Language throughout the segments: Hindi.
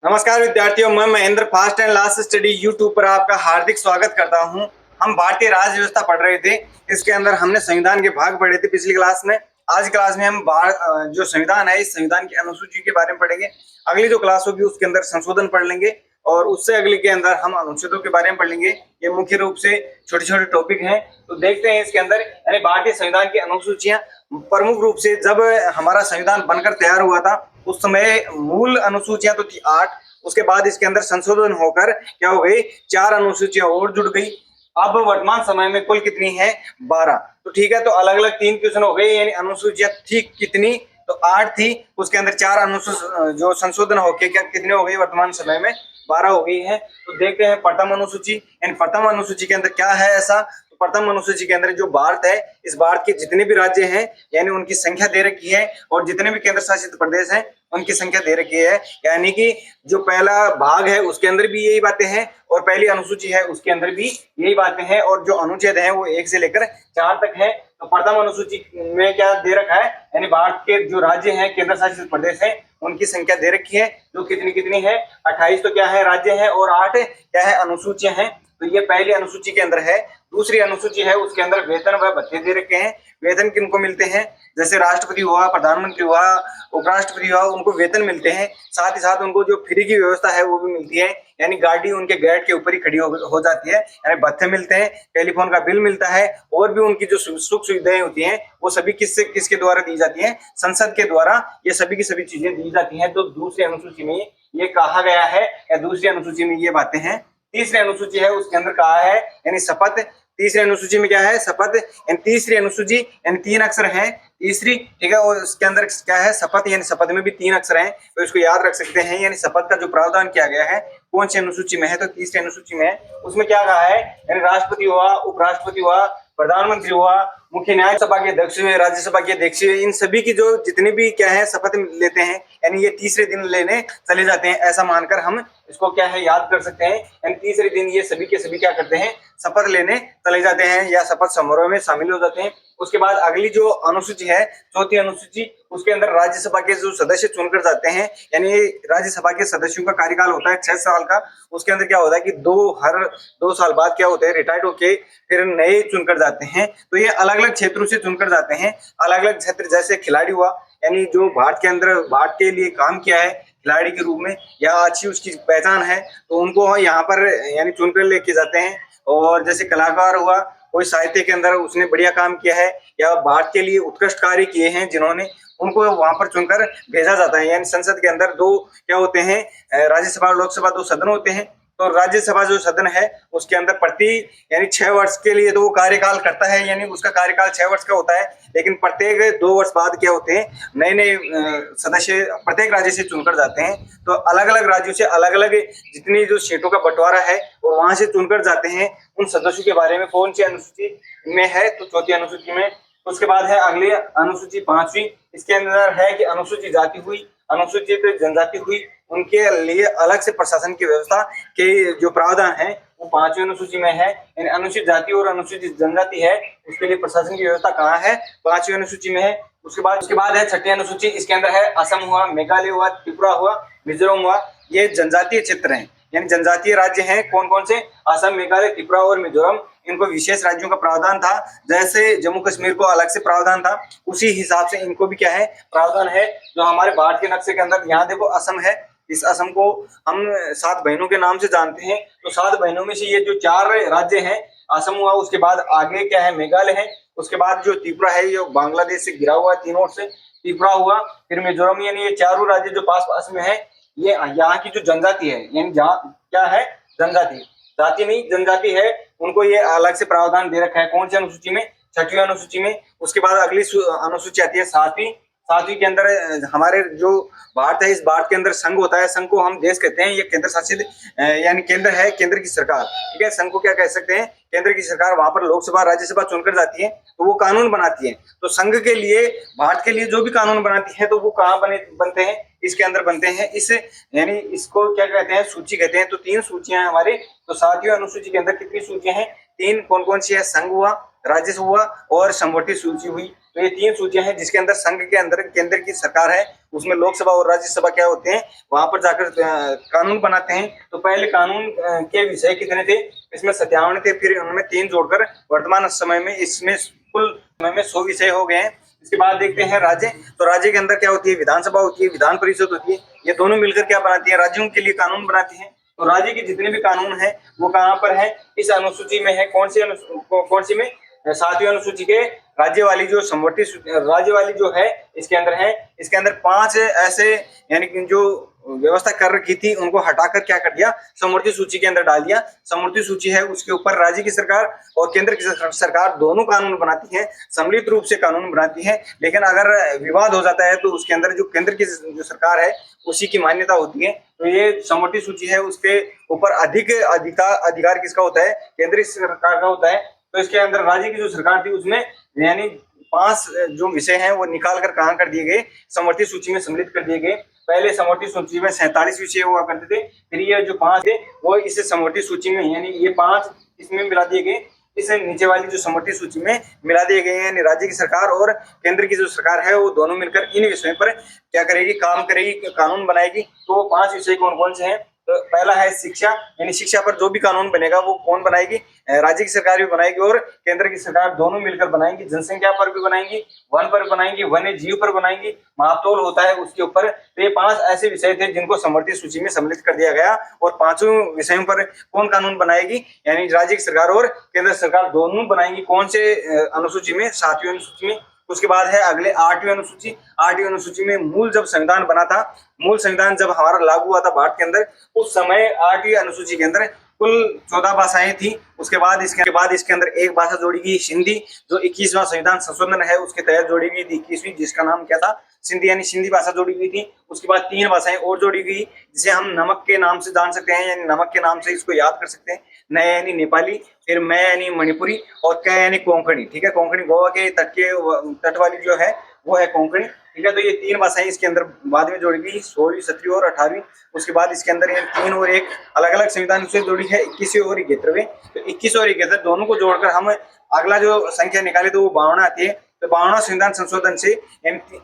नमस्कार विद्यार्थियों, मैं Mahendra fast and last study YouTube पर आपका हार्दिक स्वागत करता हूं। हम भारतीय राज्य व्यवस्था पढ़ रहे थे। इसके अंदर हमने संविधान के भाग पढ़े थे पिछली क्लास में। आज क्लास में हम जो संविधान है, इस संविधान की अनुसूची के बारे में पढ़ेंगे। अगली जो क्लास होगी उसके अंदर संशोधन पढ़ लेंगे और उससे अगली के अंदर हम अनुच्छेदों के बारे में पढ़ लेंगे। ये मुख्य रूप से छोटे छोटे टॉपिक हैं। तो देखते हैं इसके अंदर, यानी भारतीय संविधान की अनुसूचियां प्रमुख रूप से जब हमारा संविधान बनकर तैयार हुआ था उस समय मूल अनुसूचियां तो थी 8। उसके बाद इसके अंदर संशोधन होकर क्या हो गई, 4 अनुसूचियां और जुड़ गई। अब वर्तमान समय में कुल कितनी है, 12। तो ठीक है, तो अलग अलग 3 क्वेश्चन हो गए, यानी अनुसूचियां थी कितनी, तो 8 थी। उसके अंदर 4 जो संशोधन होके क्या कितने हो गई, वर्तमान समय में 12 हो गई है। तो देखते हैं प्रथम अनुसूची, यानी प्रथम अनुसूची के अंदर क्या है ऐसा। तो प्रथम अनुसूची के अंदर जो भारत है, इस भारत के जितने भी राज्य हैं यानी उनकी संख्या दे रखी है और जितने भी केंद्र शासित प्रदेश हैं उनकी संख्या दे रखी है। यानी कि जो पहला भाग है उसके अंदर भी यही बातें हैं और पहली अनुसूची है उसके अंदर भी यही बातें हैं और जो अनुच्छेद है वो 1 से लेकर 4 तक है। तो प्रथम अनुसूची में क्या दे रखा है, यानी भारत के जो राज्य हैं, केंद्र शासित प्रदेश हैं, उनकी संख्या दे रखी है। जो कितनी कितनी है, 28 तो क्या है राज्य है और 8 क्या है अनुसूचियां हैं। तो ये पहली अनुसूची के अंदर है। दूसरी अनुसूची है उसके अंदर वेतन व भत्ते दे रखे हैं। वेतन किनको मिलते हैं, जैसे राष्ट्रपति हुआ, प्रधानमंत्री हुआ, उपराष्ट्रपति हुआ, उनको वेतन मिलते हैं। साथ ही साथ उनको जो फ्री की व्यवस्था है वो भी मिलती है, यानी गाड़ी उनके गेट के ऊपर ही खड़ी हो जाती है। यानी भत्ते मिलते हैं, टेलीफोन का बिल मिलता है और भी उनकी जो सुख सुविधाएं होती हैं वो सभी किसके द्वारा दी जाती है, संसद के द्वारा ये सभी की सभी चीजें दी जाती हैं। तो दूसरी अनुसूची में ये कहा गया है या दूसरी अनुसूची में ये बातें हैं। तीसरी अनुसूची है उसके अंदर कहा है यानी शपथ। तीसरी अनुसूची में क्या है, शपथ। यानी तीसरी अनुसूची यानी 3 अक्षर हैं तीसरी, ठीक है। और इसके अंदर क्या है, शपथ, यानी शपथ में भी 3 अक्षर हैं, तो इसको याद रख सकते हैं। यानी शपथ का जो प्रावधान किया गया है कौन सी अनुसूची में है, तो तीसरी अनुसूची में है। उसमें क्या कहा है, यानी राष्ट्रपति हुआ, उपराष्ट्रपति हुआ, प्रधानमंत्री हुआ, मुख्य न्यायसभा के अध्यक्ष हुए, राज्यसभा के अध्यक्ष हुए, इन सभी की जो जितने भी क्या है शपथ लेते हैं, यानी ये तीसरे दिन लेने चले जाते हैं, ऐसा मानकर हम इसको क्या है याद कर सकते हैं। यानी तीसरे दिन ये सभी के सभी क्या करते हैं, शपथ लेने चले जाते हैं या शपथ समारोह में शामिल हो जाते हैं। उसके बाद अगली जो अनुसूची है, चौथी अनुसूची, उसके अंदर राज्यसभा के जो सदस्य चुनकर जाते हैं, यानी राज्यसभा के सदस्यों का कार्यकाल होता है 6 साल का। उसके अंदर क्या होता है कि हर 2 साल बाद क्या होते हैं, रिटायर्ड होके फिर नए चुनकर जाते हैं। तो ये अलग अलग क्षेत्रों से चुनकर जाते हैं। अलग अलग क्षेत्र, जैसे खिलाड़ी हुआ, यानी जो भारत के अंदर भारत के लिए काम किया है खिलाड़ी के रूप में या अच्छी उसकी पहचान है, तो उनको यहाँ पर यानी चुनकर लेके जाते हैं। और जैसे कलाकार हुआ, कोई साहित्य के अंदर उसने बढ़िया काम किया है या भारत के लिए उत्कृष्ट कार्य किए हैं जिन्होंने, उनको वहां पर चुनकर भेजा जाता है। यानी संसद के अंदर 2 क्या होते हैं, राज्यसभा और लोकसभा 2 सदन होते हैं। तो राज्यसभा जो सदन है उसके अंदर प्रति यानी 6 वर्ष के लिए तो वो कार्यकाल करता है, यानी उसका कार्यकाल 6 वर्ष का होता है। लेकिन प्रत्येक 2 वर्ष बाद क्या होते हैं, नए नए सदस्य प्रत्येक राज्य से चुनकर जाते हैं। तो अलग अलग राज्यों से अलग अलग जितनी जो सीटों का बंटवारा है और वहां से चुनकर जाते हैं उन सदस्यों के बारे में कौन सी अनुसूची में है, तो चौथी अनुसूची में। उसके बाद है अगली अनुसूची 5वीं। इसके अंदर है कि अनुसूचित जाति हुई, अनुसूचित जनजाति हुई, उनके लिए अलग से प्रशासन की व्यवस्था के जो प्रावधान है वो 5वीं अनुसूची में है। यानी अनुसूचित जाति और अनुसूचित जनजाति है उसके लिए प्रशासन की व्यवस्था कहाँ है, 5वीं अनुसूची में है। उसके बाद है 6ठी अनुसूची। इसके अंदर है असम हुआ, मेघालय हुआ, त्रिपुरा हुआ, मिजोरम हुआ, ये जनजातीय क्षेत्र हैं। यानी जनजातीय राज्य हैं कौन कौन से, असम, मेघालय, त्रिपुरा और मिजोरम। इनको विशेष राज्यों का प्रावधान था, जैसे जम्मू कश्मीर को अलग से प्रावधान था उसी हिसाब से इनको भी क्या है प्रावधान है। जो हमारे भारत के नक्शे के अंदर यहाँ देखो असम है, इस असम को हम 7 बहनों के नाम से जानते हैं। तो 7 बहनों में से ये जो 4 राज्य हैं, असम हुआ, उसके बाद आगे क्या है मेघालय है, उसके बाद जो त्रिपुरा है ये बांग्लादेश से घिरा हुआ है तीनों ओर से, त्रिपुरा हुआ, फिर मिजोरम। यानी ये चारों राज्य जो पास पास में है, ये यहाँ की जो जनजाति है, यानी जहाँ क्या है जनजाति, जाति नहीं जनजाति है, उनको ये अलग से प्रावधान दे रखा है। कौन सी अनुसूची में, 6ठी अनुसूची में। उसके बाद अगली अनुसूची आती है 7वीं। 7वीं के अंदर हमारे जो भारत है, इस भारत के अंदर संघ होता है। संघ को हम देश कहते हैं, ये केंद्र शासित यानी केंद्र है, केंद्र की सरकार, ठीक है। संघ को क्या कह सकते हैं, केंद्र की सरकार। वहां पर लोकसभा राज्यसभा चुनकर जाती है तो वो कानून बनाती है। तो संघ के लिए, भारत के लिए जो भी कानून बनाती है तो वो कहाँ बनते हैं, इसके अंदर बनते हैं। इस यानी इसको क्या कहते हैं, सूची कहते हैं। तो 3 सूचियां हैं हमारे। तो 7वीं अनुसूची के अंदर कितनी सूचियां हैं, 3। कौन कौन सी है, संघ हुआ, राज्यसभा हुआ और समवर्ती सूची हुई। तो ये 3 सूचियां हैं जिसके अंदर संघ के अंदर केंद्र की सरकार है, उसमें लोकसभा और राज्यसभा क्या होते हैं, वहां पर जाकर कानून बनाते हैं। तो पहले कानून के विषय कितने थे, इसमें 57 थे, फिर उनमें 3 जोड़कर वर्तमान समय में इसमें कुल समय में 100 विषय हो गए हैं। इसके बाद देखते हैं राज्य। तो राज्य के अंदर क्या होती है, विधानसभा होती है, विधान परिषद होती है। ये दोनों मिलकर क्या बनाती है, राज्यों के लिए कानून बनाती है। तो राज्य के जितने भी कानून है वो कहाँ पर है, इस अनुसूची में है। कौन सी में, 7वीं अनुसूची के राज्य वाली जो समवर्ती राज्य वाली जो है इसके अंदर है। इसके अंदर 5 ऐसे यानी कि जो व्यवस्था कर रखी थी उनको हटाकर क्या कर दिया, समवर्ती सूची के अंदर डाल दिया। समवर्ती सूची है उसके ऊपर राज्य की सरकार और केंद्र की सरकार दोनों कानून बनाती है, सम्मिलित रूप से कानून बनाती है। लेकिन अगर विवाद हो जाता है तो उसके अंदर जो केंद्र की जो सरकार है उसी की मान्यता होती है। तो ये समवर्ती सूची है उसके ऊपर अधिक अधिकार किसका होता है, केंद्रीय सरकार का होता है। तो इसके अंदर राज्य की जो सरकार थी उसमें यानी 5 जो विषय हैं वो निकाल कर कहाँ कर दिए गए, समवर्ती सूची में सम्मिलित कर दिए गए। पहले समवर्ती सूची में 47 विषय हुआ करते थे, फिर ये जो 5 थे वो इस समवर्ती सूची में यानी ये 5 इसमें मिला दिए गए, इस नीचे वाली जो समवर्ती सूची में मिला दिए गए हैं। राज्य की सरकार और केंद्र की जो सरकार है वो दोनों मिलकर इन विषयों पर क्या करेगी, काम करेगी, कानून बनाएगी। तो 5 विषय कौन कौन से हैं, तो पहला है शिक्षा, यानी शिक्षा पर जो भी कानून बनेगा वो कौन बनाएगी, राज्य की सरकार भी बनाएगी और केंद्र की सरकार दोनों मिलकर बनाएंगी। जनसंख्या पर भी बनाएंगी, वन पर बनाएंगी, वन्य जीव पर बनाएंगी, महातोल होता है उसके ऊपर। तो ये 5 ऐसे विषय थे जिनको समवर्ती सूची में सम्मिलित कर दिया गया और 5 विषयों पर कौन कानून बनाएगी, यानी राज्य की सरकार और केंद्र सरकार दोनों बनाएंगी। कौन से अनुसूची में, 7वीं अनुसूची में। उसके बाद है अगले 8वीं अनुसूची। 8वीं अनुसूची में मूल जब संविधान बना था, मूल संविधान जब हमारा लागू हुआ था भारत के अंदर, उस समय 8वीं अनुसूची के अंदर कुल 14 भाषाएं थी। उसके बाद इसके अंदर एक भाषा जोड़ी गई हिंदी, जो 21वां संविधान संशोधन है उसके तहत जोड़ी गई थी 21वीं, जिसका नाम क्या था, सिंधी, यानी सिंधी भाषा जोड़ी गई थी। उसके बाद 3 भाषाएं और जोड़ी गई जिसे हम नमक के नाम से जान सकते हैं, यानी नमक के नाम से इसको याद कर सकते हैं। न यानी नेपाली, फिर मैं यानी मणिपुरी और क यानी कोंकणी। ठीक है, कोंकणी गोवा के तट वाली जो है वो है कोंकणी। ठीक है, तो ये 3 भाषाएं इसके अंदर बाद में जोड़ी गई, 16वीं, 17वीं और 18वीं। उसके बाद इसके अंदर ये 3 और 1 अलग अलग संविधान से जोड़ी है, 21वें और 71वें। तो 21 और 71 दोनों को जोड़कर हम अगला जो संख्या निकाले तो वो 52 आती है। तो 52 संविधान संशोधन से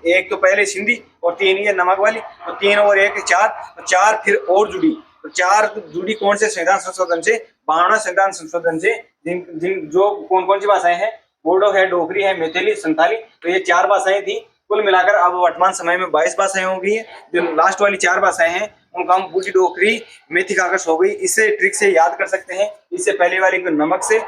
एक तो पहले सिंधी और 3 ये नमक वाली, तो 3 और 1 4, तो 4 फिर और जुड़ी। तो 4 जुड़ी कौन से संविधान संशोधन से, 52 संविधान संशोधन से। जिन जो कौन सी भाषाएं हैं, बोडो है, डोगरी है, मैथिली, संथाली। तो ये 4 भाषाएं थी। कुल मिलाकर अब वर्तमान समय में 22 भाषाएं हो गई है। जो लास्ट वाली 4 भाषाएं हैं उनका हम बूटी डोगरी, मेथी काकस हो गई। इससे ट्रिक से याद कर सकते हैं। इससे पहले वाली को नमक से,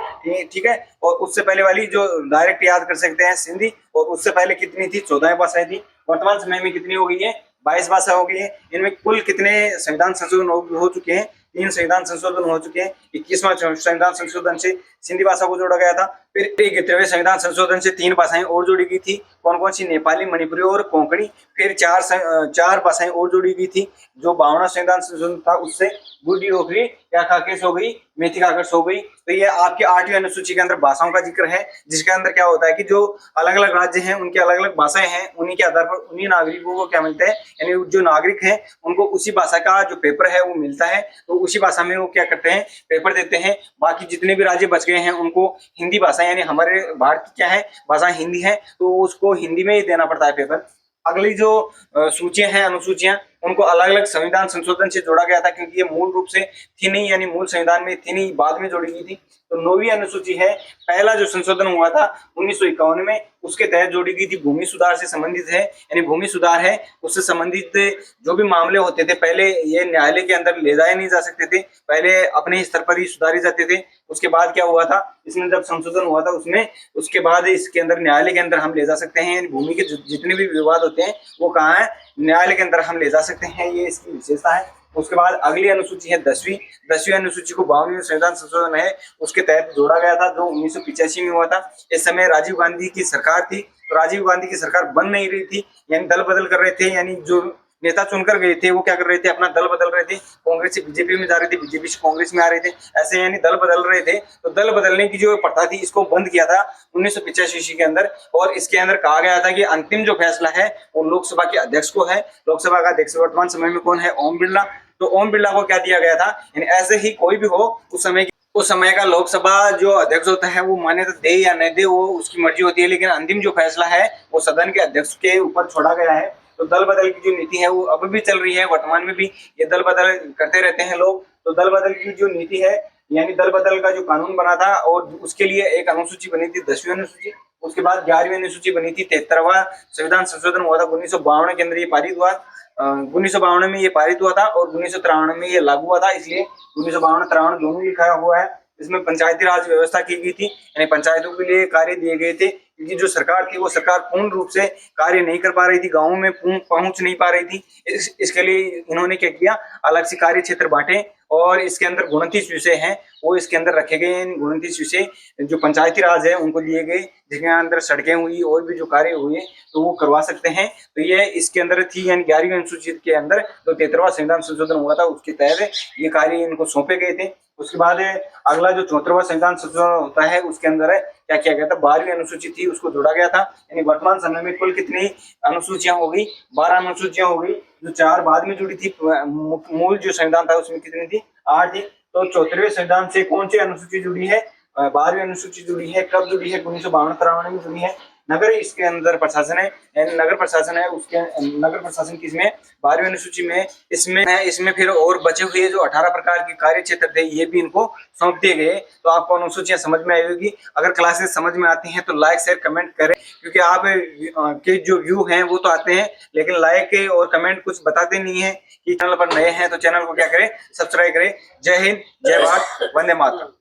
ठीक है, और उससे पहले वाली जो डायरेक्ट याद कर सकते हैं सिंधी, और उससे पहले कितनी थी, 14 भाषाएं थी। वर्तमान समय में कितनी हो गई है, 22 भाषा हो गई है। इनमें कुल कितने संविधान संशोधन हो चुके हैं, 3 संविधान संशोधन हो चुके हैं। 21वां संविधान संशोधन से सिंधी भाषा को जोड़ा गया था। फिर 71वें संविधान संशोधन से 3 भाषाएं और जोड़ी गई थी। कौन कौन सी, नेपाली, मणिपुरी और कोंकणी। फिर 4 भाषाएं और जोड़ी गई थी। जो 52वां संविधान संशोधन था उससे बूटी डोगरी क्या काकेश हो गई, मेथी काकस हो गई। तो ये आपकी 8वीं अनुसूची के अंदर भाषाओं का जिक्र है, जिसके अंदर क्या होता है कि जो अलग अलग राज्य हैं उनकी अलग अलग भाषाएं हैं, उन्हीं के आधार पर उन्हीं नागरिकों को क्या मिलता है, यानी जो नागरिक हैं उनको उसी भाषा का जो पेपर है वो मिलता है। तो उसी भाषा में वो क्या करते हैं, पेपर देते हैं। बाकी जितने भी राज्य बच गए हैं उनको हिंदी भाषा, यानी हमारे भारत की क्या है भाषा, हिंदी है, तो उसको हिंदी में ही देना पड़ता है पेपर। अगली जो सूचियां हैं, अनुसूचियां, उनको अलग अलग संविधान संशोधन से जोड़ा गया था, क्योंकि ये मूल रूप से थी नहीं, यानी मूल संविधान में थी नहीं, बाद में जोड़ी गई थी। तो 9वीं अनुसूची है, पहला जो संशोधन हुआ था 1951 में, उसके तहत जोड़ी गई थी। भूमि सुधार से संबंधित है, यानी भूमि सुधार है उससे संबंधित जो भी मामले होते थे पहले ये न्यायालय के अंदर ले जाए नहीं जा सकते थे, पहले अपने स्तर पर ही सुधारे जाते थे। उसके बाद क्या हुआ था, इसमें जब संशोधन हुआ था उसमें, उसके बाद इसके अंदर न्यायालय के अंदर हम ले जा सकते हैं। भूमि के जितने भी विवाद होते हैं वो कहाँ है, न्यायालय के अंदर हम ले जा सकते हैं, ये इसकी विशेषता है। उसके बाद अगली अनुसूची है 10वीं अनुसूची को 52वें संविधान संशोधन है उसके तहत जोड़ा गया था, जो 1985 में हुआ था। इस समय राजीव गांधी की सरकार थी, तो राजीव गांधी की सरकार बन नहीं रही थी, यानी दल बदल कर रहे थे, यानी जो नेता चुनकर गए थे वो क्या कर रहे थे, अपना दल बदल रहे थे। कांग्रेस से बीजेपी में जा रहे थे, बीजेपी से कांग्रेस में आ रहे थे, ऐसे यानी दल बदल रहे थे। तो दल बदलने की जो प्रथा थी इसको बंद किया था 1985 के अंदर, और इसके अंदर कहा गया था कि अंतिम जो फैसला है वो लोकसभा के अध्यक्ष को है। लोकसभा का अध्यक्ष वर्तमान समय में कौन है, ओम बिरला। तो ओम बिरला को क्या दिया गया था, यानी ऐसे ही कोई भी हो उस समय उस समय का लोकसभा जो अध्यक्ष होता है वो मान्यता दे या न दे, वो उसकी मर्जी होती है, लेकिन अंतिम जो फैसला है वो सदन के अध्यक्ष के ऊपर छोड़ा गया है। तो दल बदल की जो नीति है वो अब भी चल रही है, वर्तमान में भी ये दल बदल करते रहते हैं लोग। तो दल बदल की जो नीति है, यानी दल बदल का जो कानून बना था और उसके लिए एक अनुसूची बनी थी, 10वीं अनुसूची। उसके बाद 11वीं अनुसूची बनी थी, 73वां संविधान संशोधन हुआ था 1952 के अंदर ये पारित हुआ। 1952 में ये पारित हुआ था और 1953 में ये लागू हुआ था, इसलिए 1952-53 दोनों लिखा हुआ है। इसमें पंचायती राज व्यवस्था की गई थी, यानी पंचायतों के लिए कार्य दिए गए थे, क्योंकि जो सरकार थी वो सरकार पूर्ण रूप से कार्य नहीं कर पा रही थी, गाँव में पहुंच नहीं पा रही थी। इसके लिए इन्होंने क्या किया, अलग से कार्य क्षेत्र बांटे और इसके अंदर 29 विषय हैं, वो इसके अंदर रखे गए। इन 29 विषय जो पंचायती राज है उनको दिए गए, जिसके अंदर सड़कें हुई और भी जो कार्य हुए तो वो करवा सकते हैं। तो ये इसके अंदर थी, यानी 11वीं अनुसूचित के अंदर तो 73वां संविधान संशोधन हुआ था, उसके तहत ये कार्य इनको सौंपे गए थे। उसके बाद अगला जो 74वां संविधान संशोधन होता है उसके अंदर क्या किया गया था, 12वीं अनुसूची थी उसको जोड़ा गया था। यानी वर्तमान समय में कुल कितनी अनुसूचियां हो गई, 12 अनुसूचियां हो गई। जो 4 बाद में जुड़ी थी, मूल जो संविधान था उसमें कितनी थी, 8 थी। तो 74वें संविधान से कौन सी अनुसूची जुड़ी है, 12वीं अनुसूची जुड़ी है। कब जुड़ी है, 1952-53 में जुड़ी है। नगर इसके अंदर प्रशासन है, नगर प्रशासन है, उसके नगर प्रशासन किसमें, 12वीं अनुसूची में। इसमें फिर और बचे हुए जो 18 प्रकार के कार्य क्षेत्र थे ये भी इनको सौंप दिए गए। तो आपको अनुसूचियां समझ में आई होगी। अगर क्लासेस समझ में आती हैं तो लाइक शेयर कमेंट करें, क्योंकि आप के जो व्यू हैं वो तो आते हैं, लेकिन लाइक और कमेंट कुछ बताते नहीं है। कि चैनल पर नए हैं तो चैनल को क्या करें, सब्सक्राइब करें। जय हिंद, जय भारत, वंदे मातरम।